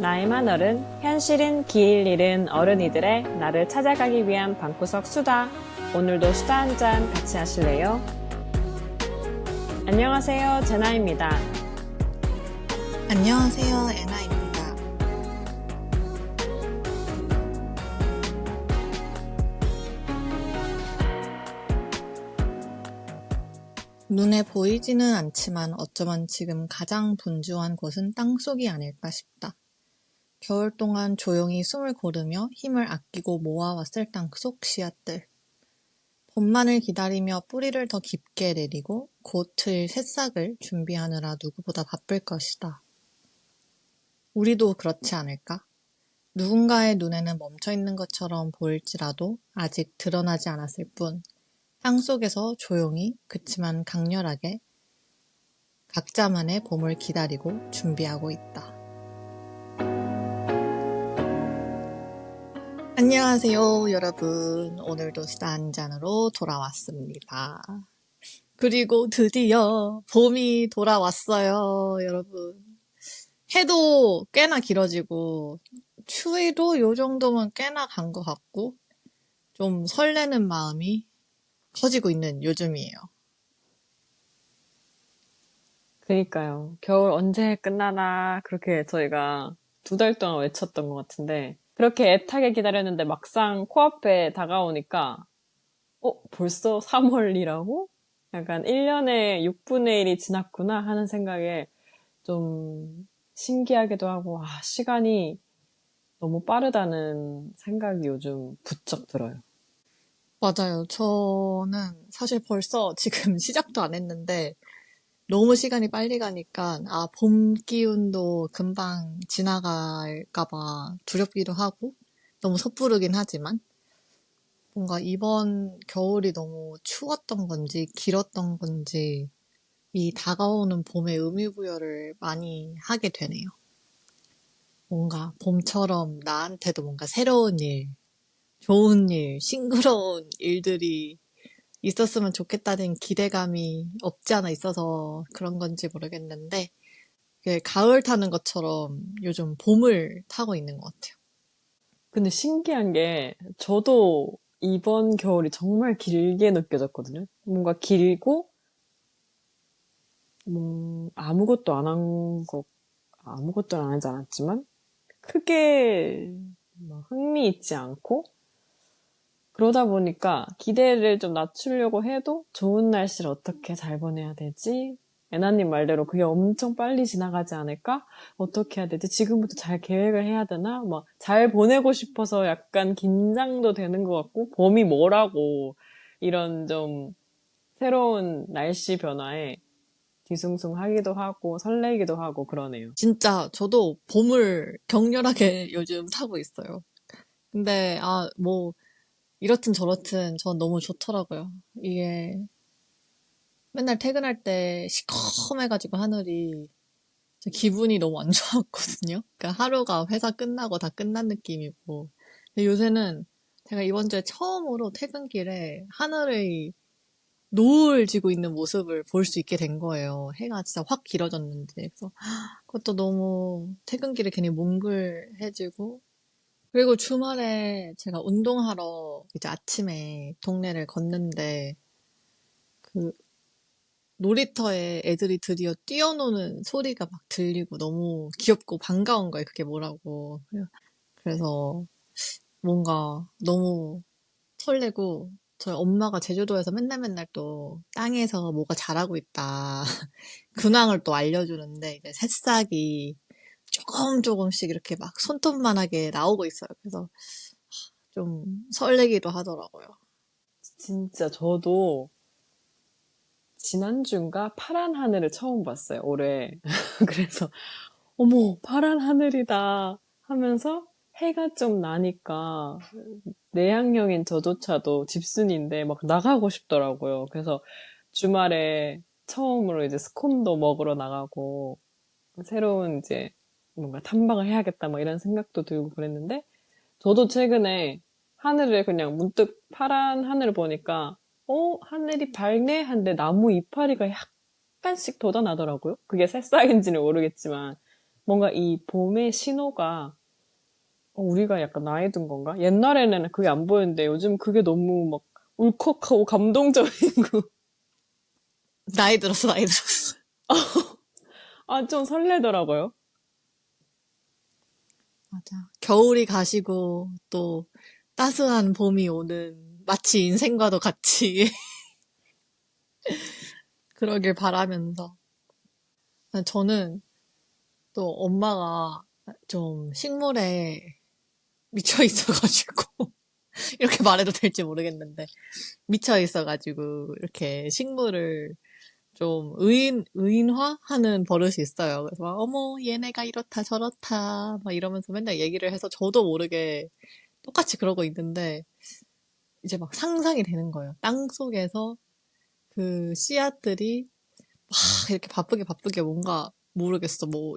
나이만 어른, 현실은 길 잃은 어른이들의 나를 찾아가기 위한 방구석 수다. 오늘도 수다 한잔 같이 하실래요? 안녕하세요, 제나입니다. 안녕하세요, 애나입니다. 눈에 보이지는 않지만 어쩌면 지금 가장 분주한 곳은 땅속이 아닐까 싶다. 겨울 동안 조용히 숨을 고르며 힘을 아끼고 모아왔을 땅속 씨앗들. 봄만을 기다리며 뿌리를 더 깊게 내리고 곧 틀 새싹을 준비하느라 누구보다 바쁠 것이다. 우리도 그렇지 않을까? 누군가의 눈에는 멈춰있는 것처럼 보일지라도 아직 드러나지 않았을 뿐 땅속에서 조용히 그치만 강렬하게 각자만의 봄을 기다리고 준비하고 있다. 안녕하세요, 여러분. 오늘도 수다 한잔으로 돌아왔습니다. 그리고 드디어 봄이 돌아왔어요, 여러분. 해도 꽤나 길어지고 추위도 요 정도면 꽤나 간 것 같고 좀 설레는 마음이 커지고 있는 요즘이에요. 그니까요. 겨울 언제 끝나나 그렇게 저희가 2달 동안 외쳤던 것 같은데 그렇게 애타게 기다렸는데 막상 코앞에 다가오니까 벌써 3월이라고? 약간 1년에 6분의 1이 지났구나 하는 생각에 좀 신기하기도 하고 시간이 너무 빠르다는 생각이 요즘 부쩍 들어요. 맞아요. 저는 사실 벌써 지금 시작도 안 했는데 너무 시간이 빨리 가니까 봄 기운도 금방 지나갈까 봐 두렵기도 하고 너무 섣부르긴 하지만 뭔가 이번 겨울이 너무 추웠던 건지 길었던 건지 이 다가오는 봄의 의미부여를 많이 하게 되네요. 뭔가 봄처럼 나한테도 뭔가 새로운 일, 좋은 일, 싱그러운 일들이 있었으면 좋겠다는 기대감이 없지 않아 있어서 그런 건지 모르겠는데 이게 가을 타는 것처럼 요즘 봄을 타고 있는 것 같아요. 근데 신기한 게 저도 이번 겨울이 정말 길게 느껴졌거든요. 뭔가 길고 아무것도 아무것도 안 하지 않았지만 크게 막 흥미 있지 않고 그러다 보니까 기대를 좀 낮추려고 해도 좋은 날씨를 어떻게 잘 보내야 되지? 애나님 말대로 그게 엄청 빨리 지나가지 않을까? 어떻게 해야 되지? 지금부터 잘 계획을 해야 되나? 막 잘 보내고 싶어서 약간 긴장도 되는 것 같고 봄이 뭐라고 이런 좀 새로운 날씨 변화에 뒤숭숭하기도 하고 설레기도 하고 그러네요. 진짜 저도 봄을 격렬하게 요즘 타고 있어요. 근데 뭐 이렇든 저렇든 전 너무 좋더라고요. 이게 맨날 퇴근할 때 시커매가지고 하늘이 저 기분이 너무 안 좋았거든요. 그러니까 하루가 회사 끝나고 다 끝난 느낌이고. 근데 요새는 제가 이번 주에 처음으로 퇴근길에 하늘의 노을 지고 있는 모습을 볼 수 있게 된 거예요. 해가 진짜 확 길어졌는데. 그래서 그것도 너무 퇴근길에 괜히 몽글해지고. 그리고 주말에 제가 운동하러 이제 아침에 동네를 걷는데 그 놀이터에 애들이 드디어 뛰어노는 소리가 막 들리고 너무 귀엽고 반가운 거예요. 그게 뭐라고. 그래서 뭔가 너무 설레고 저희 엄마가 제주도에서 맨날 또 땅에서 뭐가 자라고 있다. 근황을 또 알려주는데 이제 새싹이 조금씩 이렇게 막 손톱만하게 나오고 있어요. 그래서 좀 설레기도 하더라고요. 진짜 저도 지난주인가 파란 하늘을 처음 봤어요, 올해. 그래서, 어머, 파란 하늘이다 하면서 해가 좀 나니까 내향형인 저조차도 집순이인데 막 나가고 싶더라고요. 그래서 주말에 처음으로 이제 스콘도 먹으러 나가고 새로운 이제 뭔가 탐방을 해야겠다 뭐 이런 생각도 들고 그랬는데 저도 최근에 하늘을 그냥 문득 파란 하늘을 보니까 하늘이 밝네 한데 나무 이파리가 약간씩 돋아나더라고요. 그게 새싹인지는 모르겠지만 뭔가 이 봄의 신호가 우리가 약간 나이 든 건가? 옛날에는 그게 안 보였는데 요즘 그게 너무 막 울컥하고 감동적이고 나이 들었어, 나이 들었어. 아, 좀 설레더라고요. 맞아. 겨울이 가시고 또 따스한 봄이 오는 마치 인생과도 같이 그러길 바라면서. 저는 또 엄마가 좀 식물에 미쳐 있어가지고 이렇게 말해도 될지 모르겠는데 미쳐 있어가지고 이렇게 식물을 좀 의인화하는 버릇이 있어요. 그래서 막, 어머, 얘네가 이렇다 저렇다 막 이러면서 맨날 얘기를 해서 저도 모르게 똑같이 그러고 있는데 이제 막 상상이 되는 거예요. 땅 속에서 그 씨앗들이 막 이렇게 바쁘게 뭔가 모르겠어. 뭐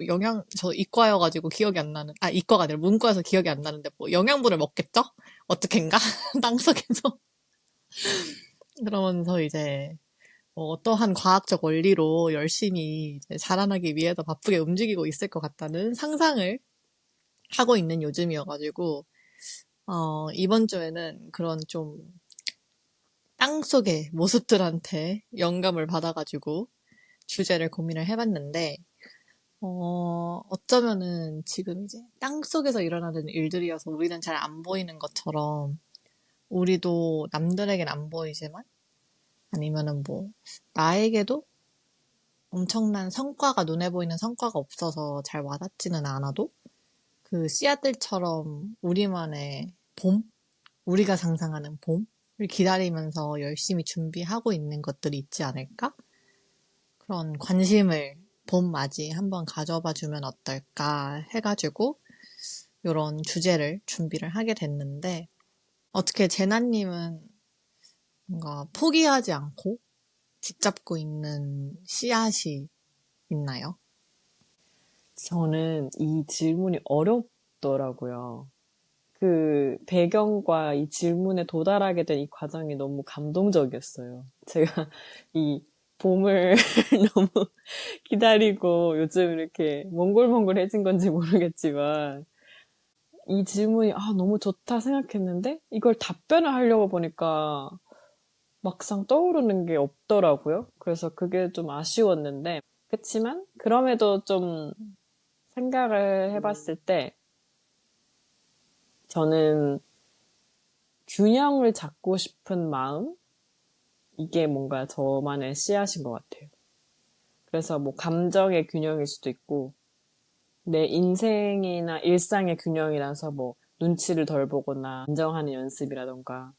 저 이과여가지고 기억이 안 나는, 아, 이과가 아니라 문과여서 기억이 안 나는데 뭐 영양분을 먹겠죠? 어떻게인가? 땅 속에서. 그러면서 이제 뭐 어떠한 과학적 원리로 열심히 이제 자라나기 위해서 바쁘게 움직이고 있을 것 같다는 상상을 하고 있는 요즘이어가지고, 이번 주에는 그런 좀 땅속의 모습들한테 영감을 받아가지고 주제를 고민을 해봤는데, 어쩌면은 지금 이제 땅속에서 일어나는 일들이어서 우리는 잘 안 보이는 것처럼 우리도 남들에겐 안 보이지만 아니면은 뭐 나에게도 엄청난 성과가 눈에 보이는 성과가 없어서 잘 와닿지는 않아도 그 씨앗들처럼 우리만의 봄? 우리가 상상하는 봄을 기다리면서 열심히 준비하고 있는 것들이 있지 않을까? 그런 관심을 봄 맞이 한번 가져봐 주면 어떨까 해가지고 이런 주제를 준비를 하게 됐는데 어떻게 제나님은 뭔가 포기하지 않고 짓잡고 있는 씨앗이 있나요? 저는 이 질문이 어렵더라고요. 그 배경과 이 질문에 도달하게 된 이 과정이 너무 감동적이었어요. 제가 이 봄을 너무 기다리고 요즘 이렇게 몽골몽골해진 건지 모르겠지만 이 질문이 너무 좋다 생각했는데 이걸 답변을 하려고 보니까 막상 떠오르는 게 없더라고요. 그래서 그게 좀 아쉬웠는데 그치만 그럼에도 좀 생각을 해봤을 때 저는 균형을 잡고 싶은 마음? 이게 뭔가 저만의 씨앗인 것 같아요. 그래서 뭐 감정의 균형일 수도 있고 내 인생이나 일상의 균형이라서 뭐 눈치를 덜 보거나 인정하는 연습이라던가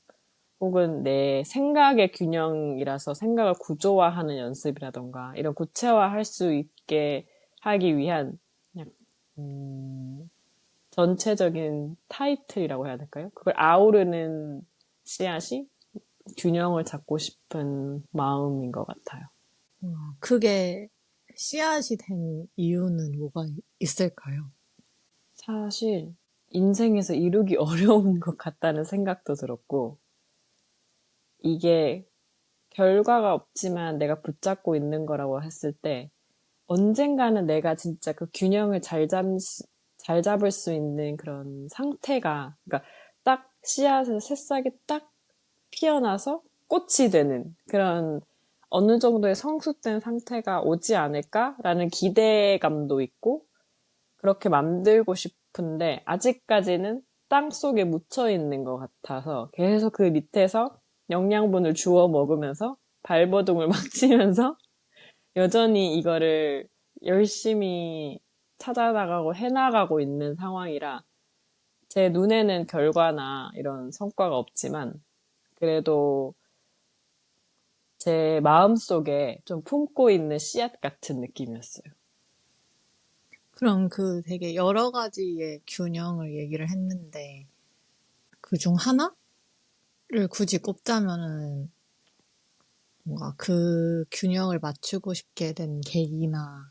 혹은 내 생각의 균형이라서 생각을 구조화하는 연습이라던가 이런 구체화할 수 있게 하기 위한 그냥 전체적인 타이틀이라고 해야 될까요? 그걸 아우르는 씨앗이 균형을 잡고 싶은 마음인 것 같아요. 그게 씨앗이 된 이유는 뭐가 있을까요? 사실 인생에서 이루기 어려운 것 같다는 생각도 들었고 이게 결과가 없지만 내가 붙잡고 있는 거라고 했을 때 언젠가는 내가 진짜 그 균형을 잘 잡을 수 있는 그런 상태가, 그러니까 딱 씨앗에서 새싹이 딱 피어나서 꽃이 되는 그런 어느 정도의 성숙된 상태가 오지 않을까라는 기대감도 있고, 그렇게 만들고 싶은데, 아직까지는 땅 속에 묻혀 있는 것 같아서 계속 그 밑에서 영양분을 주워 먹으면서 발버둥을 막 치면서 여전히 이거를 열심히 찾아나가고 해나가고 있는 상황이라 제 눈에는 결과나 이런 성과가 없지만 그래도 제 마음속에 좀 품고 있는 씨앗 같은 느낌이었어요. 그럼 그 되게 여러 가지의 균형을 얘기를 했는데 그 중 하나를 굳이 꼽자면은 뭔가 그 균형을 맞추고 싶게 된 계기나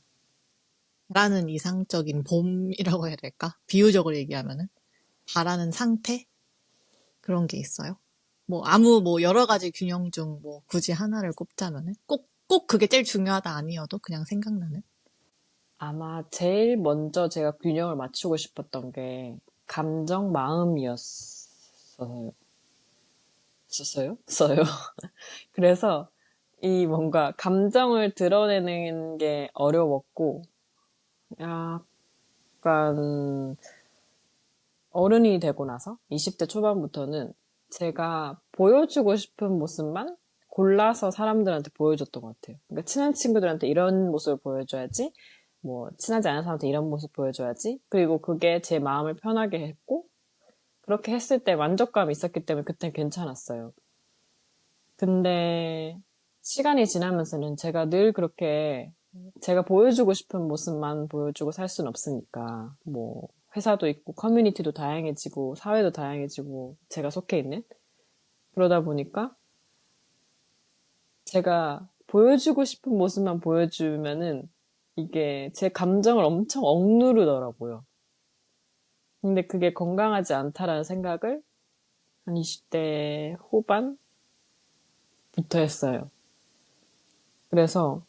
바라는 이상적인 봄이라고 해야 될까? 비유적으로 얘기하면은 바라는 상태? 그런 게 있어요? 뭐 여러 가지 균형 중 뭐 굳이 하나를 꼽자면은 꼭 그게 제일 중요하다 아니어도 그냥 생각나는? 아마 제일 먼저 제가 균형을 맞추고 싶었던 게 감정 마음이었어요. 써요? 그래서 이 뭔가 감정을 드러내는 게 어려웠고 약간 어른이 되고 나서 20대 초반부터는 제가 보여주고 싶은 모습만 골라서 사람들한테 보여줬던 것 같아요. 그러니까 친한 친구들한테 이런 모습을 보여줘야지, 뭐 친하지 않은 사람한테 이런 모습 보여줘야지. 그리고 그게 제 마음을 편하게 했고 그렇게 했을 때 만족감이 있었기 때문에 그땐 괜찮았어요. 근데 시간이 지나면서는 제가 늘 그렇게 제가 보여주고 싶은 모습만 보여주고 살 수는 없으니까 뭐 회사도 있고 커뮤니티도 다양해지고 사회도 다양해지고 제가 속해 있는 그러다 보니까 제가 보여주고 싶은 모습만 보여주면은 이게 제 감정을 엄청 억누르더라고요. 근데 그게 건강하지 않다라는 생각을 한 20대 후반부터 했어요. 그래서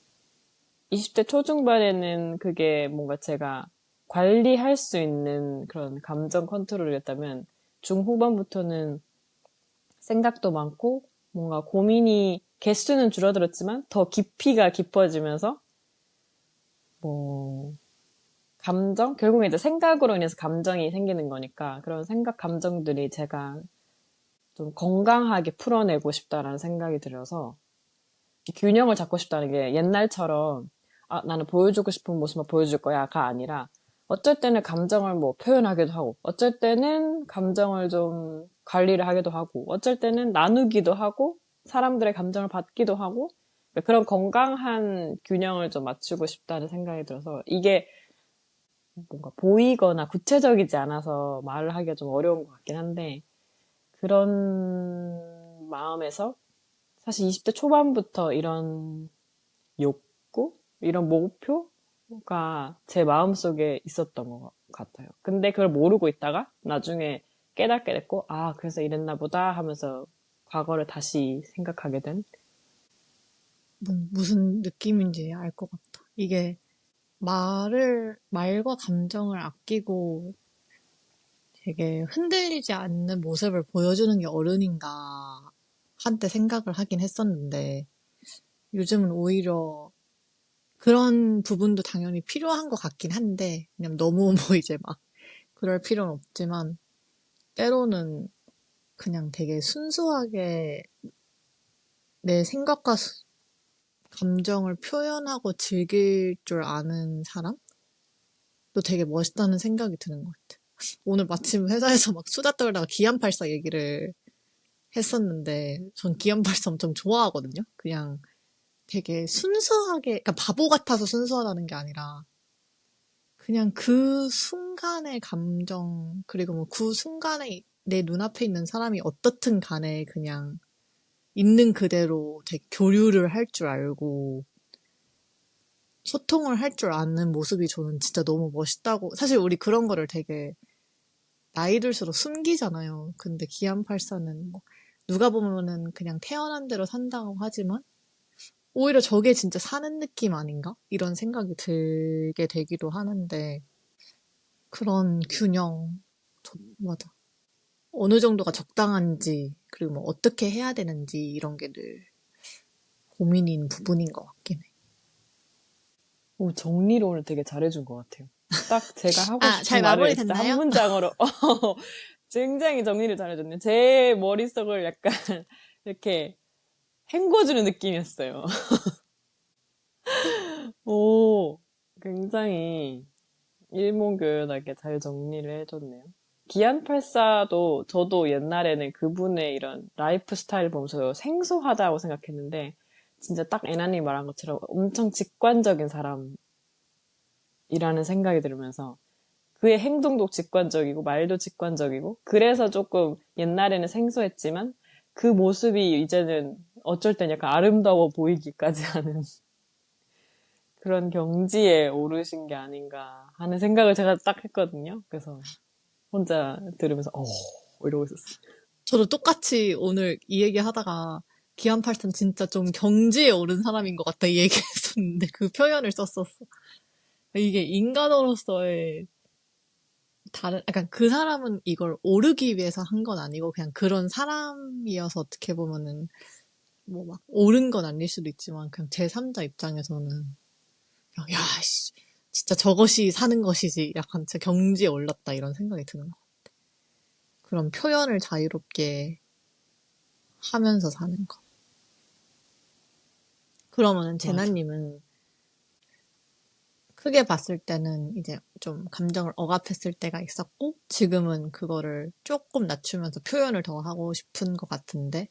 20대 초중반에는 그게 뭔가 제가 관리할 수 있는 그런 감정 컨트롤이었다면 중후반부터는 생각도 많고 뭔가 고민이 개수는 줄어들었지만 더 깊이가 깊어지면서 뭐 감정? 결국에 이제 생각으로 인해서 감정이 생기는 거니까 그런 생각 감정들이 제가 좀 건강하게 풀어내고 싶다라는 생각이 들어서 균형을 잡고 싶다는 게 옛날처럼 아, 나는 보여주고 싶은 모습만 보여줄 거야가 아니라 어쩔 때는 감정을 뭐 표현하기도 하고 어쩔 때는 감정을 좀 관리를 하기도 하고 어쩔 때는 나누기도 하고 사람들의 감정을 받기도 하고 그런 건강한 균형을 좀 맞추고 싶다는 생각이 들어서 이게 뭔가 보이거나 구체적이지 않아서 말을 하기가 좀 어려운 것 같긴 한데 그런 마음에서 사실 20대 초반부터 이런 욕구? 이런 목표가 제 마음속에 있었던 것 같아요. 근데 그걸 모르고 있다가 나중에 깨닫게 됐고, 아, 그래서 이랬나 보다 하면서 과거를 다시 생각하게 된. 무슨 느낌인지 알 것 같아. 이게 말과 감정을 아끼고 되게 흔들리지 않는 모습을 보여주는 게 어른인가 한때 생각을 하긴 했었는데 요즘은 오히려 그런 부분도 당연히 필요한 것 같긴 한데 그냥 너무 뭐 이제 막 그럴 필요는 없지만 때로는 그냥 되게 순수하게 내 생각과 감정을 표현하고 즐길 줄 아는 사람도 되게 멋있다는 생각이 드는 것 같아. 오늘 마침 회사에서 막 수다 떨다가 기안84 얘기를 했었는데 전 기안84 엄청 좋아하거든요. 그냥 되게 순수하게, 그러니까 바보 같아서 순수하다는 게 아니라 그냥 그 순간의 감정, 그리고 뭐 그 순간에 내 눈앞에 있는 사람이 어떻든 간에 그냥 있는 그대로 되게 교류를 할 줄 알고 소통을 할 줄 아는 모습이 저는 진짜 너무 멋있다고. 사실 우리 그런 거를 되게 나이 들수록 숨기잖아요. 근데 기안84는 뭐 누가 보면은 그냥 태어난 대로 산다고 하지만 오히려 저게 진짜 사는 느낌 아닌가? 이런 생각이 들게 되기도 하는데 그런 균형, 맞아. 어느 정도가 적당한지, 그리고 뭐 어떻게 해야 되는지 이런 게 늘 고민인 부분인 것 같긴 해. 오, 정리를 오늘 되게 잘해준 것 같아요. 딱 제가 하고 아, 잘 싶은 말을 진짜 한 마무리됐나요? 문장으로, 굉장히 정리를 잘해줬네요. 제 머릿속을 약간 이렇게 헹궈주는 느낌이었어요. 오, 굉장히 일목요연하게 잘 정리를 해줬네요. 기안84도 저도 옛날에는 그분의 이런 라이프 스타일 보면서 생소하다고 생각했는데 진짜 딱 애나님 말한 것처럼 엄청 직관적인 사람이라는 생각이 들으면서 그의 행동도 직관적이고 말도 직관적이고 그래서 조금 옛날에는 생소했지만 그 모습이 이제는 어쩔 땐 약간 아름다워 보이기까지 하는 그런 경지에 오르신 게 아닌가 하는 생각을 제가 딱 했거든요. 그래서 혼자 들으면서 이러고 있었어요. 저도 똑같이 오늘 이 얘기 하다가 기안83 진짜 좀 경지에 오른 사람인 것 같다 이 얘기했었는데 그 표현을 썼었어. 이게 인간으로서의 다른, 약간 그 사람은 이걸 오르기 위해서 한 건 아니고 그냥 그런 사람이어서 어떻게 보면은 뭐 막 옳은 건 아닐 수도 있지만 그냥 제3자 입장에서는 그냥 야, 씨, 진짜 저것이 사는 것이지. 약간 진짜 경지에 올랐다 이런 생각이 드는 거. 그런 표현을 자유롭게 하면서 사는 거. 그러면은 맞아. 제나님은 크게 봤을 때는 이제 좀 감정을 억압했을 때가 있었고 지금은 그거를 조금 낮추면서 표현을 더 하고 싶은 것 같은데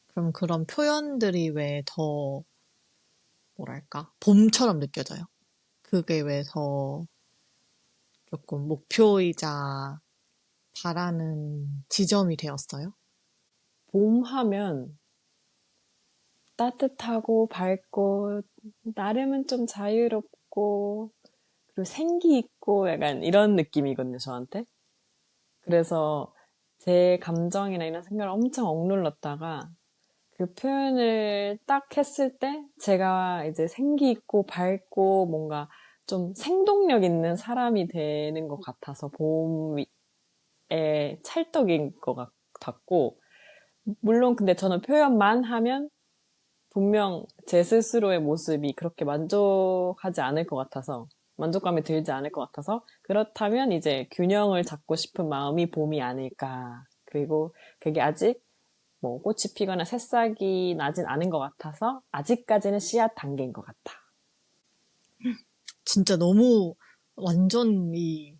그럼 그런 표현들이 왜 더 뭐랄까 봄처럼 느껴져요? 그게 왜 더 조금 목표이자 바라는 지점이 되었어요? 봄 하면 따뜻하고 밝고, 나름은 좀 자유롭고, 그리고 생기 있고, 약간 이런 느낌이거든요, 저한테. 그래서 제 감정이나 이런 생각을 엄청 억눌렀다가, 그 표현을 딱 했을 때, 제가 이제 생기 있고, 밝고, 뭔가 좀 생동력 있는 사람이 되는 것 같아서, 봄의 찰떡인 것 같았고, 물론 근데 저는 표현만 하면 분명 제 스스로의 모습이 그렇게 만족하지 않을 것 같아서, 만족감이 들지 않을 것 같아서, 그렇다면 이제 균형을 잡고 싶은 마음이 봄이 아닐까. 그리고 그게 아직 뭐 꽃이 피거나 새싹이 나진 않은 것 같아서, 아직까지는 씨앗 단계인 것 같아. 진짜 너무 완전히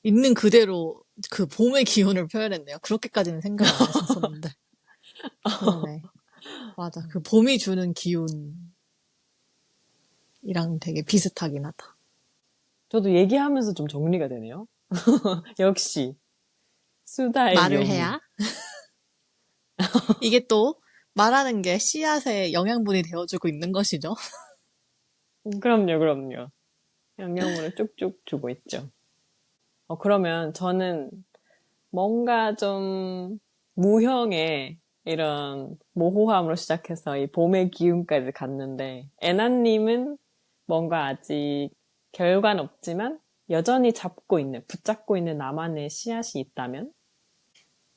있는 그대로 그 봄의 기운을 표현했네요. 그렇게까지는 생각을 안 했었었는데. 그러네. 맞아. 그 봄이 주는 기운이랑 되게 비슷하긴 하다. 저도 얘기하면서 좀 정리가 되네요. 역시, 수다의 말을 묘미. 해야 이게 또 말하는 게 씨앗에 영양분이 되어주고 있는 것이죠. 그럼요, 그럼요. 영양분을 쭉쭉 주고 있죠. 그러면 저는 뭔가 좀 무형의 이런 모호함으로 시작해서 이 봄의 기운까지 갔는데, 애나님은 뭔가 아직 결과는 없지만 여전히 붙잡고 있는 나만의 씨앗이 있다면?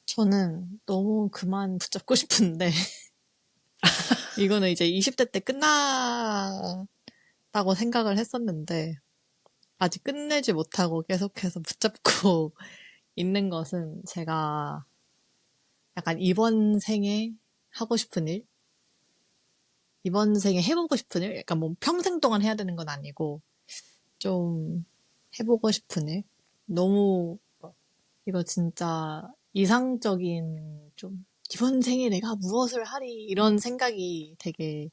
저는 너무 그만 붙잡고 싶은데, 이거는 이제 20대 때 끝났다고 생각을 했었는데, 아직 끝내지 못하고 계속해서 붙잡고 있는 것은 제가 약간 이번 생에 하고 싶은 일? 이번 생에 해보고 싶은 일? 약간 뭐 평생 동안 해야 되는 건 아니고, 좀 해보고 싶은 일? 너무 이거 진짜 이상적인 좀 이번 생에 내가 무엇을 하리 이런 생각이 되게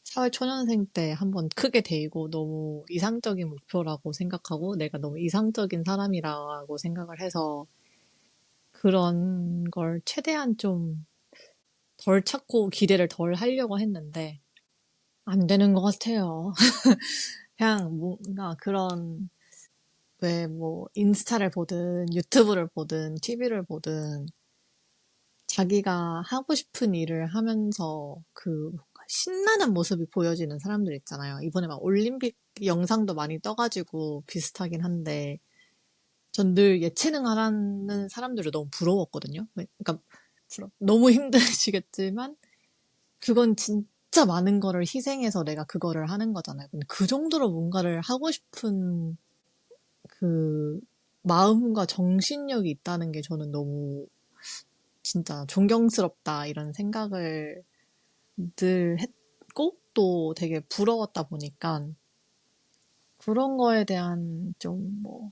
사회초년생 때 한번 크게 데이고 너무 이상적인 목표라고 생각하고 내가 너무 이상적인 사람이라고 생각을 해서 그런 걸 최대한 좀 덜 찾고 기대를 덜 하려고 했는데 안 되는 것 같아요. 그냥 뭔가 그런 왜 뭐 인스타를 보든 유튜브를 보든 TV를 보든 자기가 하고 싶은 일을 하면서 그 뭔가 신나는 모습이 보여지는 사람들 있잖아요. 이번에 막 올림픽 영상도 많이 떠가지고 비슷하긴 한데 전 늘 예체능 하라는 사람들을 너무 부러웠거든요. 그러니까 너무 힘드시겠지만 그건 진짜 많은 거를 희생해서 내가 그거를 하는 거잖아요. 근데 그 정도로 뭔가를 하고 싶은 그 마음과 정신력이 있다는 게 저는 너무 진짜 존경스럽다 이런 생각을 늘 했고 또 되게 부러웠다 보니까 그런 거에 대한 좀 뭐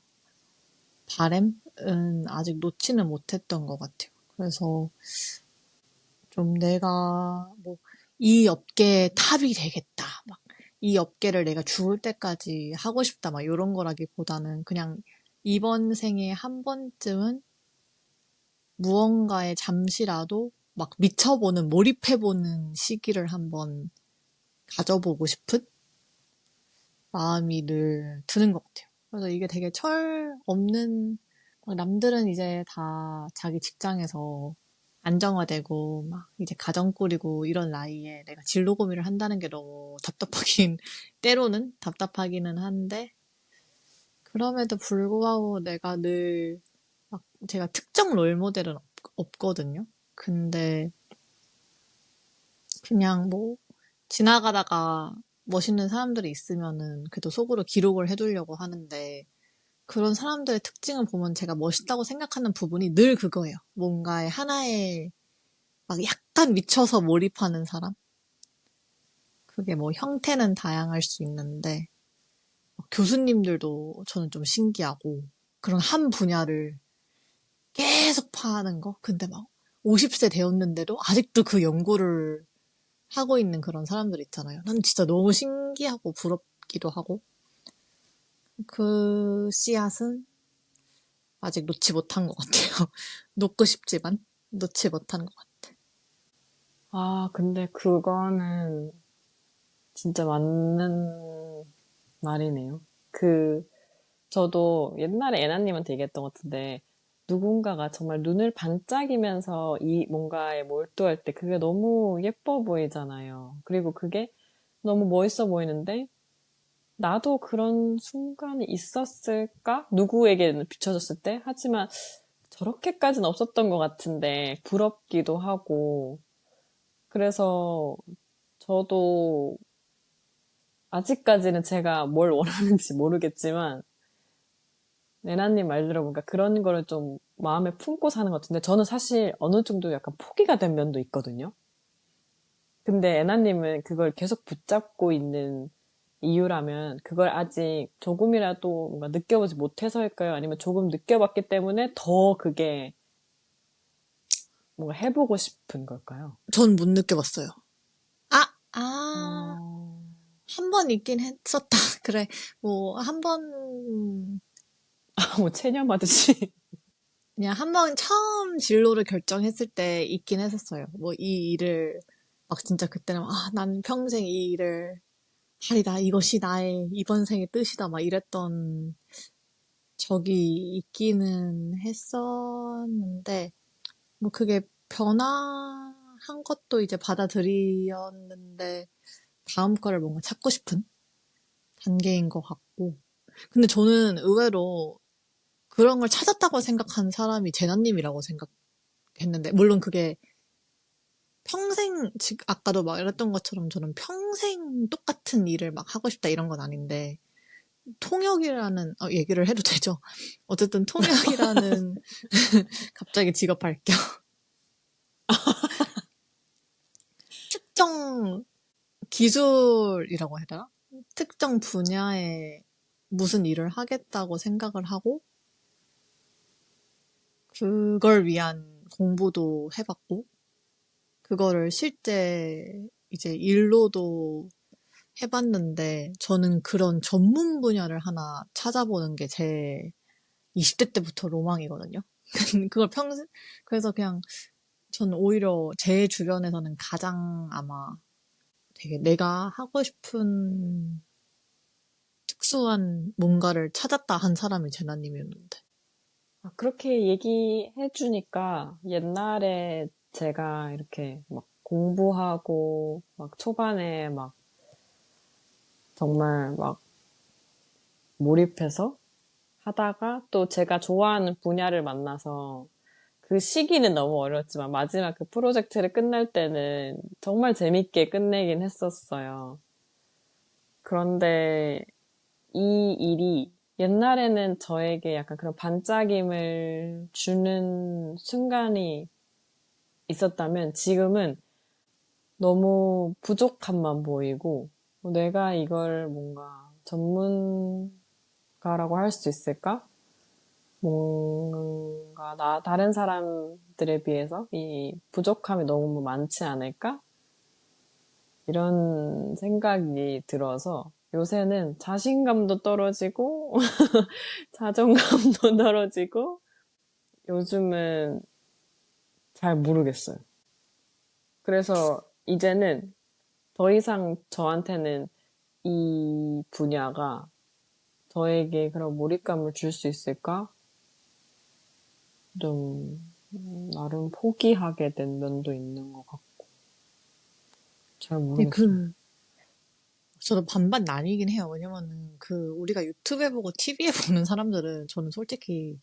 바램은 아직 놓지는 못했던 것 같아요. 그래서 좀 내가 뭐 이 업계의 탑이 되겠다. 막 이 업계를 내가 죽을 때까지 하고 싶다. 막 이런 거라기보다는 그냥 이번 생에 한 번쯤은 무언가에 잠시라도 막 미쳐보는, 몰입해보는 시기를 한번 가져보고 싶은 마음이 늘 드는 것 같아요. 그래서 이게 되게 철 없는, 막 남들은 이제 다 자기 직장에서 안정화되고 막 이제 가정 꾸리고 이런 나이에 내가 진로 고민을 한다는 게 너무 답답하긴 때로는 답답하기는 한데 그럼에도 불구하고 내가 늘 막 제가 특정 롤 모델은 없거든요. 근데 그냥 뭐 지나가다가 멋있는 사람들이 있으면은 그래도 속으로 기록을 해두려고 하는데 그런 사람들의 특징을 보면 제가 멋있다고 생각하는 부분이 늘 그거예요. 뭔가에 하나에 막 약간 미쳐서 몰입하는 사람? 그게 뭐 형태는 다양할 수 있는데 교수님들도 저는 좀 신기하고 그런 한 분야를 계속 파는 거? 근데 막 50세 되었는데도 아직도 그 연구를 하고 있는 그런 사람들 있잖아요. 난 진짜 너무 신기하고 부럽기도 하고 그 씨앗은 아직 놓지 못한 것 같아요. 놓고 싶지만 놓지 못한 것 같아요. 아, 근데 그거는 진짜 맞는 말이네요. 저도 옛날에 애나님한테 얘기했던 것 같은데, 누군가가 정말 눈을 반짝이면서 이 뭔가에 몰두할 때 그게 너무 예뻐 보이잖아요. 그리고 그게 너무 멋있어 보이는데, 나도 그런 순간이 있었을까? 누구에게는 비춰졌을 때? 하지만 저렇게까지는 없었던 것 같은데, 부럽기도 하고, 그래서 저도 아직까지는 제가 뭘 원하는지 모르겠지만, 레나님 말 들어보니까 그런 거를 좀 마음에 품고 사는 것 같은데, 저는 사실 어느 정도 약간 포기가 된 면도 있거든요. 근데 애나님은 그걸 계속 붙잡고 있는 이유라면, 그걸 아직 조금이라도 뭔가 느껴보지 못해서일까요? 아니면 조금 느껴봤기 때문에 더 그게 뭔가 해보고 싶은 걸까요? 전 못 느껴봤어요. 아, 아, 어, 한 번 있긴 했었다. 그래, 뭐, 한 번, 뭐 체념하듯이. 그냥 한 번 처음 진로를 결정했을 때 있긴 했었어요. 뭐, 이 일을, 막 진짜 그때는, 아, 난 평생 이 일을 하리다. 이것이 나의 이번 생의 뜻이다. 막 이랬던 적이 있기는 했었는데, 뭐 그게 변화한 것도 이제 받아들였는데, 다음 거를 뭔가 찾고 싶은 단계인 것 같고. 근데 저는 의외로 그런 걸 찾았다고 생각한 사람이 제나님이라고 생각했는데, 물론 그게 평생, 아까도 말했던 것처럼 저는 평생 똑같은 일을 막 하고 싶다 이런 건 아닌데, 통역이라는, 얘기를 해도 되죠? 어쨌든 통역이라는, 갑자기 직업 발견. 특정 기술이라고 해야 되나? 특정 분야에 무슨 일을 하겠다고 생각을 하고, 그걸 위한 공부도 해봤고, 그거를 실제 이제 일로도 해봤는데, 저는 그런 전문 분야를 하나 찾아보는 게 제 20대 때부터 로망이거든요. 그걸 평생, 그래서 그냥 전 오히려 제 주변에서는 가장 아마 되게 내가 하고 싶은 특수한 뭔가를 찾았다 한 사람이 제나님이었는데. 아, 그렇게 얘기해 주니까 옛날에 제가 이렇게 막 공부하고 막 초반에 막 정말 막 몰입해서 하다가 또 제가 좋아하는 분야를 만나서 그 시기는 너무 어려웠지만 마지막 그 프로젝트를 끝날 때는 정말 재밌게 끝내긴 했었어요. 그런데 이 일이 옛날에는 저에게 약간 그런 반짝임을 주는 순간이 있었다면 지금은 너무 부족함만 보이고 내가 이걸 뭔가 전문가라고 할 수 있을까? 뭔가 다른 사람들에 비해서 이 부족함이 너무 많지 않을까? 이런 생각이 들어서 요새는 자신감도 떨어지고 자존감도 떨어지고 요즘은 잘 모르겠어요. 그래서 이제는 더 이상 저한테는 이 분야가 저에게 그런 몰입감을 줄 수 있을까? 좀 나름 포기하게 된 면도 있는 것 같고, 잘 근데 모르겠어요. 저도 반반 나뉘긴 해요. 왜냐면은 우리가 유튜브에 보고 TV에 보는 사람들은 저는 솔직히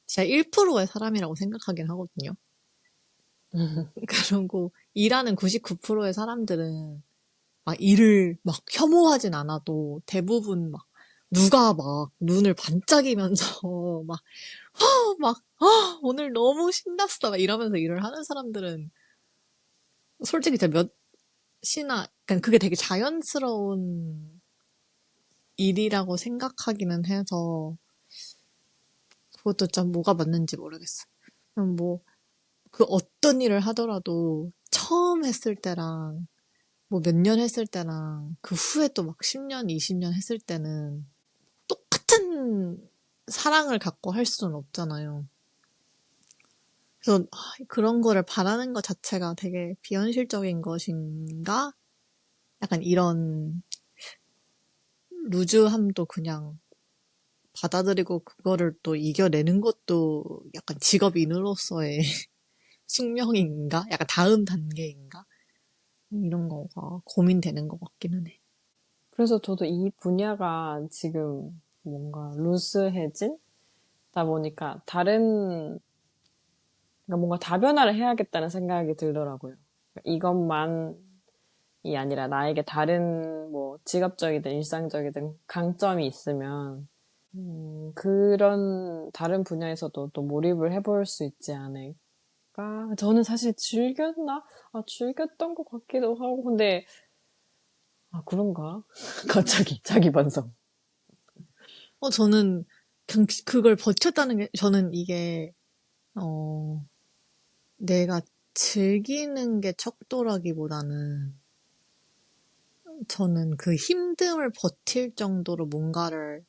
진짜 1%의 사람이라고 생각하긴 하거든요. 그리고 일하는 99%의 사람들은 막 일을 막 혐오하진 않아도 대부분 막 누가 막 눈을 반짝이면서 막, 오늘 너무 신났어. 막 이러면서 일을 하는 사람들은 솔직히 제가 몇이나, 그러니까 그게 되게 자연스러운 일이라고 생각하기는 해서 그것도 참 뭐가 맞는지 모르겠어. 그냥 그 어떤 일을 하더라도 처음 했을 때랑 뭐 몇 년 했을 때랑 그 후에 또 막 10년, 20년 했을 때는 똑같은 사랑을 갖고 할 수는 없잖아요. 그래서 그런 거를 바라는 것 자체가 되게 비현실적인 것인가? 약간 이런 루즈함도 그냥 받아들이고 그거를 또 이겨내는 것도 약간 직업인으로서의 숙명인가? 약간 다음 단계인가? 이런 거가 고민되는 것 같기는 해. 그래서 저도 이 분야가 지금 뭔가 루스해진다 보니까 그러니까 뭔가 다변화를 해야겠다는 생각이 들더라고요. 그러니까 이것만이 아니라 나에게 다른 뭐 직업적이든 일상적이든 강점이 있으면 그런 다른 분야에서도 또 몰입을 해볼 수 있지 않을까? 저는 사실 즐겼나? 즐겼던 것 같기도 하고, 근데, 그런가? 갑자기, 자기 반성. 저는 그냥 그걸 버텼다는 게, 저는 이게, 내가 즐기는 게 척도라기보다는 저는 그 힘듦을 버틸 정도로 뭔가를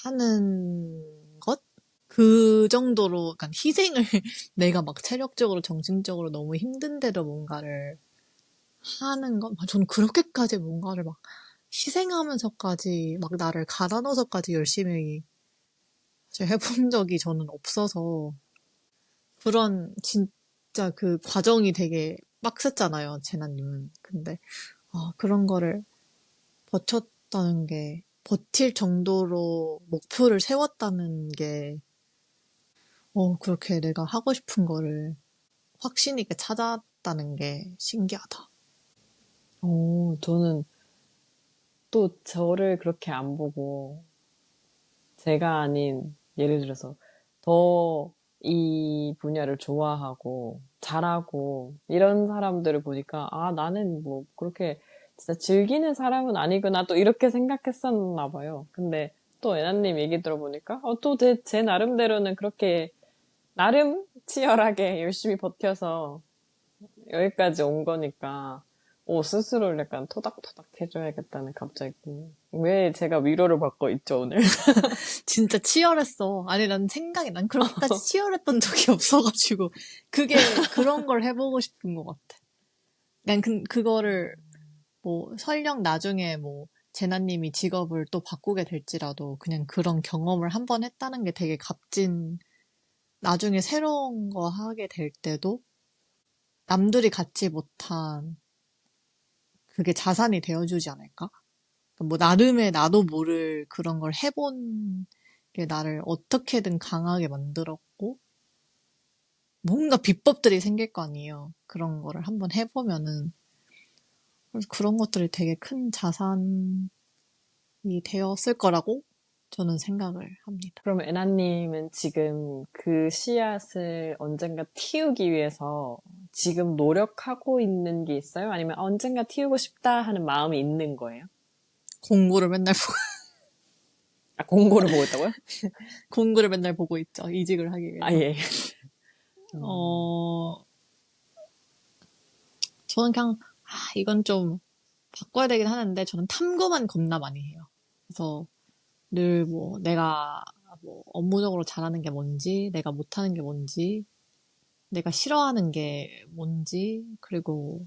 하는 것? 그 정도로, 약간 희생을 내가 막 체력적으로, 정신적으로 너무 힘든데도 뭔가를 하는 것? 저는 그렇게까지 뭔가를 막 희생하면서까지, 막 나를 갈아 넣어서까지 열심히 사실 해본 적이 저는 없어서, 그런 진짜 그 과정이 되게 빡셌잖아요, 제나님은. 근데, 그런 거를 버텼다는 게, 버틸 정도로 목표를 세웠다는 게, 그렇게 내가 하고 싶은 거를 확신 있게 찾았다는 게 신기하다. 저는 또 저를 그렇게 안 보고, 제가 아닌, 예를 들어서, 더 이 분야를 좋아하고, 잘하고, 이런 사람들을 보니까, 나는 뭐, 그렇게 진짜 즐기는 사람은 아니구나, 또 이렇게 생각했었나 봐요. 근데 또 애나님 얘기 들어보니까, 또 제 나름대로는 그렇게, 나름 치열하게 열심히 버텨서 여기까지 온 거니까, 스스로를 약간 토닥토닥 해줘야겠다는 갑자기. 왜 제가 위로를 받고 있죠, 오늘? 진짜 치열했어. 아니, 난 그렇게까지 치열했던 적이 없어가지고, 그런 걸 해보고 싶은 것 같아. 난 그거를, 설령 나중에 제나님이 직업을 또 바꾸게 될지라도, 그냥 그런 경험을 한 번 했다는 게 되게 값진, 나중에 새로운 거 하게 될 때도, 남들이 갖지 못한, 그게 자산이 되어주지 않을까? 나름의 나도 모를 그런 걸 해본 게 나를 어떻게든 강하게 만들었고, 뭔가 비법들이 생길 거 아니에요. 그런 거를 한번 해보면은. 그래서 그런 것들이 되게 큰 자산이 되었을 거라고 저는 생각을 합니다. 그럼 애나님은 지금 그 씨앗을 언젠가 틔우기 위해서 지금 노력하고 있는 게 있어요? 아니면 언젠가 틔우고 싶다 하는 마음이 있는 거예요? 공고를 맨날 공고를 보고 있다고요? 공고를 맨날 보고 있죠. 이직을 하기 위해서. 예. 음, 어, 저는 그냥, 이건 좀 바꿔야 되긴 하는데, 저는 탐구만 겁나 많이 해요. 그래서 늘 내가 업무적으로 잘하는 게 뭔지, 내가 못하는 게 뭔지, 내가 싫어하는 게 뭔지, 그리고